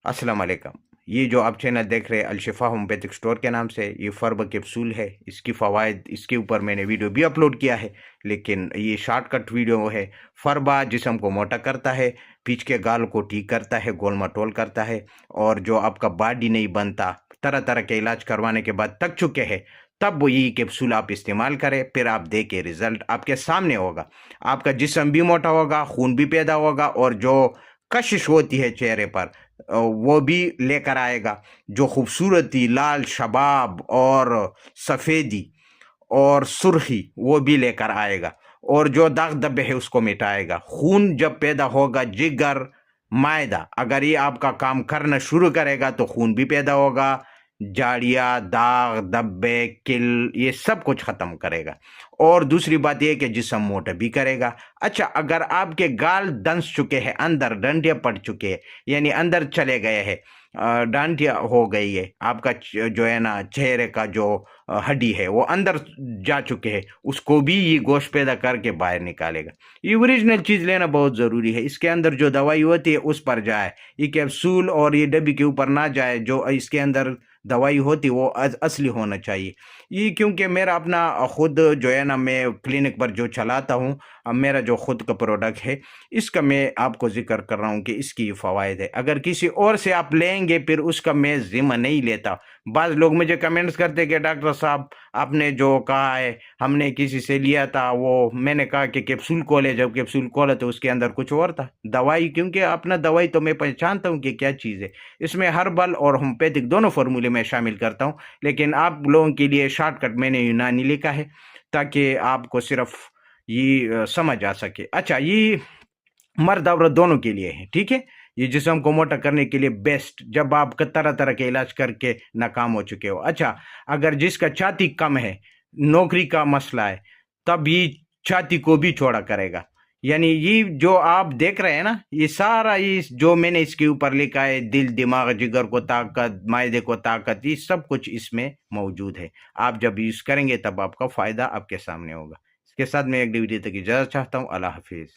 अस्सलाम वालेकुम। ये जो आप चैनल देख रहे हैं अलशिफा होम्योपैथिक स्टोर के नाम से, ये फर्ब कैप्सूल है। इसकी फ़वाइद, इसके ऊपर मैंने वीडियो भी अपलोड किया है, लेकिन ये शॉर्टकट वीडियो है। फर्बा जिस्म को मोटा करता है, पीछ के गाल को ठीक करता है, गोल मटोल करता है, और जो आपका बॉडी नहीं बनता, तरह तरह के इलाज करवाने के बाद थक चुके हैं, तब वो यही कैप्सूल आप इस्तेमाल करें, फिर आप देखें रिजल्ट आपके सामने होगा। आपका जिस्म भी मोटा होगा, खून भी पैदा होगा, और जो कशिश होती है चेहरे पर वो भी लेकर आएगा। जो खूबसूरती, लाल शबाब और सफ़ेदी और सुर्खी वो भी लेकर आएगा, और जो दाग धब्बे है उसको मिटाएगा। खून जब पैदा होगा, जिगर, मायदा अगर ये आपका काम करना शुरू करेगा तो खून भी पैदा होगा, झाड़ियाँ, दाग धब्बे, किल, ये सब कुछ ख़त्म करेगा। और दूसरी बात यह कि जिस्म मोटा भी करेगा। अच्छा, अगर आपके गाल दंस चुके हैं, अंदर डंडियाँ पड़ चुके हैं, यानी अंदर चले गए हैं, डांडिया हो गई है, आपका जो है ना चेहरे का जो हड्डी है वो अंदर जा चुके हैं, उसको भी ये गोश्त पैदा करके बाहर निकालेगा। ये ओरिजिनल चीज़ लेना बहुत ज़रूरी है। इसके अंदर जो दवाई होती है उस पर जाए, ये कैप्सूल और ये डब्बी के ऊपर ना जाए। जो इसके अंदर दवाई होती वो असली होना चाहिए। ये क्योंकि मेरा अपना खुद जो है ना, मैं क्लिनिक पर जो चलाता हूँ, अब मेरा जो खुद का प्रोडक्ट है, इसका मैं आपको जिक्र कर रहा हूँ कि इसकी ये फ़वाइद है। अगर किसी और से आप लेंगे फिर उसका मैं ज़िम्मा नहीं लेता। बाज़ लोग मुझे कमेंट्स करते कि डॉक्टर साहब आपने जो कहा है हमने किसी से लिया था, वो मैंने कहा कि कैप्सूल खोले, जब कैप्सूल खोला तो उसके अंदर कुछ और था दवाई। क्योंकि अपना दवाई तो मैं पहचानता हूँ कि क्या चीज़ है। इसमें हर्बल और होम्योपैथिक दोनों फार्मूले में शामिल करता हूँ, लेकिन आप लोगों के लिए शॉर्टकट मैंने यूनानी लिखा है ताकि आपको सिर्फ ये समझ आ सके। अच्छा, ये मर्द औरत दोनों के लिए है, ठीक है। ये जिस्म को मोटा करने के लिए बेस्ट, जब आप तरह तरह के इलाज करके नाकाम हो चुके हो। अच्छा, अगर जिसका छाती कम है, नौकरी का मसला है, तब ये छाती को भी चौड़ा करेगा। यानी ये जो आप देख रहे हैं ना, ये सारा ये जो मैंने इसके ऊपर लिखा है, दिल, दिमाग, जिगर को ताकत, मायदे को ताकत, ये सब कुछ इसमें मौजूद है। आप जब यूज़ करेंगे तब आपका फ़ायदा आपके सामने होगा। इसके साथ मैं एक वीडियो तक इजाज़त चाहता हूँ। अल्लाह हाफिज़।